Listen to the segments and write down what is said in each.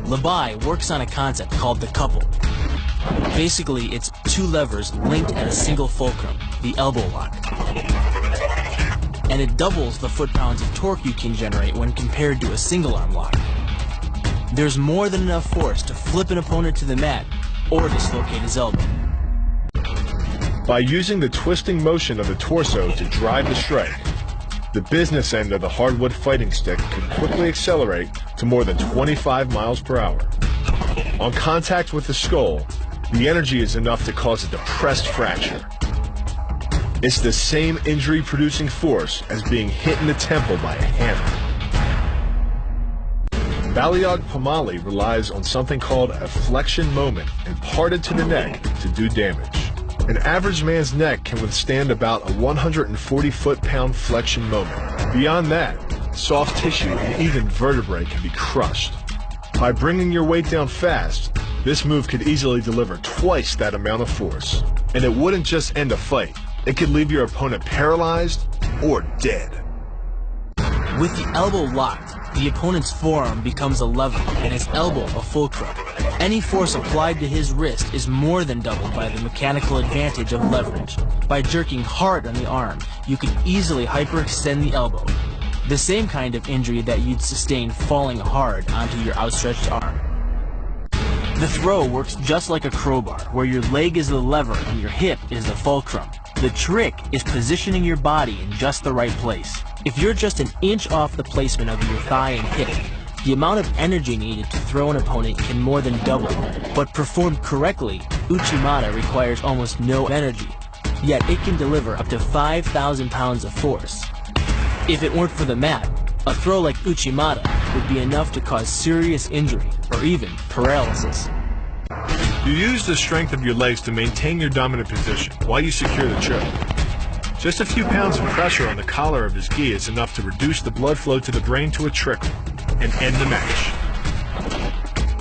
Labai works on a concept called the couple. Basically, it's two levers linked at a single fulcrum, the elbow lock. And it doubles the foot-pounds of torque you can generate when compared to a single-arm lock. There's more than enough force to flip an opponent to the mat or dislocate his elbow. By using the twisting motion of the torso to drive the strike, the business end of the hardwood fighting stick can quickly accelerate to more than 25 miles per hour. On contact with the skull, the energy is enough to cause a depressed fracture. It's the same injury-producing force as being hit in the temple by a hammer. Balayage Pamali relies on something called a flexion moment imparted to the neck to do damage. An average man's neck can withstand about a 140 foot-pound flexion moment. Beyond that, soft tissue and even vertebrae can be crushed. By bringing your weight down fast, this move could easily deliver twice that amount of force. And it wouldn't just end a fight, it could leave your opponent paralyzed or dead. With the elbow locked, the opponent's forearm becomes a lever and his elbow a fulcrum. Any force applied to his wrist is more than doubled by the mechanical advantage of leverage. By jerking hard on the arm, you can easily hyperextend the elbow. The same kind of injury that you'd sustain falling hard onto your outstretched arm. The throw works just like a crowbar, where your leg is the lever and your hip is the fulcrum. The trick is positioning your body in just the right place. If you're just an inch off the placement of your thigh and hip, the amount of energy needed to throw an opponent can more than double. But performed correctly, Uchimata requires almost no energy, yet it can deliver up to 5,000 pounds of force. If it weren't for the mat, a throw like Uchimata would be enough to cause serious injury or even paralysis. You use the strength of your legs to maintain your dominant position while you secure the choke. Just a few pounds of pressure on the collar of his gi is enough to reduce the blood flow to the brain to a trickle and end the match.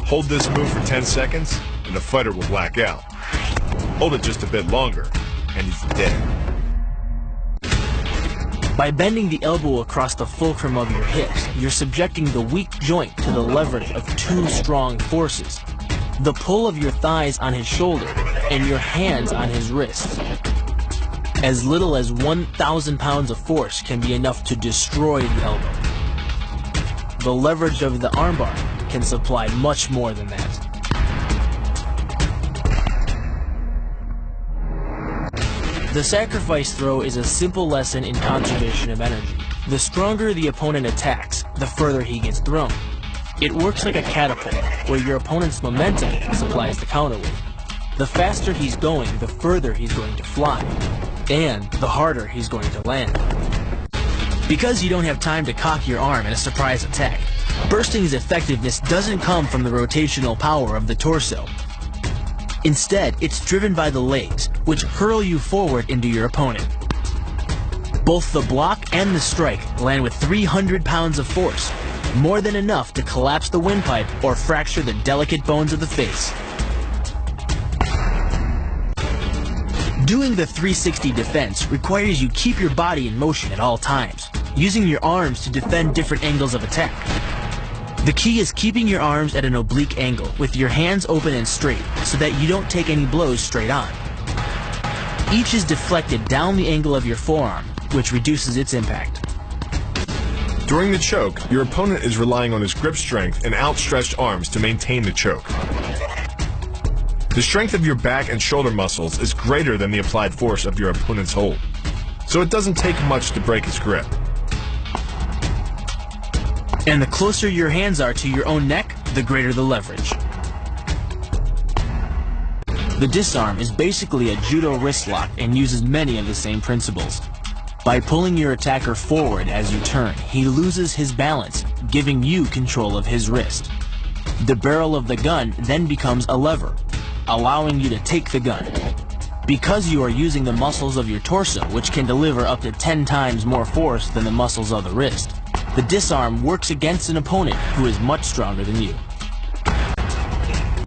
Hold this move for 10 seconds and the fighter will black out. Hold it just a bit longer and he's dead. By bending the elbow across the fulcrum of your hips, you're subjecting the weak joint to the leverage of two strong forces. The pull of your thighs on his shoulder and your hands on his wrists. As little as 1,000 pounds of force can be enough to destroy the elbow. The leverage of the armbar can supply much more than that. The sacrifice throw is a simple lesson in conservation of energy. The stronger the opponent attacks, the further he gets thrown. It works like a catapult, where your opponent's momentum supplies the counterweight. The faster he's going, the further he's going to fly, and the harder he's going to land. Because you don't have time to cock your arm in a surprise attack, bursting's effectiveness doesn't come from the rotational power of the torso. Instead, it's driven by the legs, which hurl you forward into your opponent. Both the block and the strike land with 300 pounds of force, more than enough to collapse the windpipe or fracture the delicate bones of the face. Doing the 360 defense requires you keep your body in motion at all times, using your arms to defend different angles of attack. The key is keeping your arms at an oblique angle, with your hands open and straight, so that you don't take any blows straight on. Each is deflected down the angle of your forearm, which reduces its impact. During the choke, your opponent is relying on his grip strength and outstretched arms to maintain the choke. The strength of your back and shoulder muscles is greater than the applied force of your opponent's hold, so it doesn't take much to break his grip. And the closer your hands are to your own neck, the greater the leverage. The disarm is basically a judo wrist lock and uses many of the same principles. By pulling your attacker forward as you turn, he loses his balance, giving you control of his wrist. The barrel of the gun then becomes a lever, allowing you to take the gun. Because you are using the muscles of your torso, which can deliver up to 10 times more force than the muscles of the wrist, the disarm works against an opponent who is much stronger than you.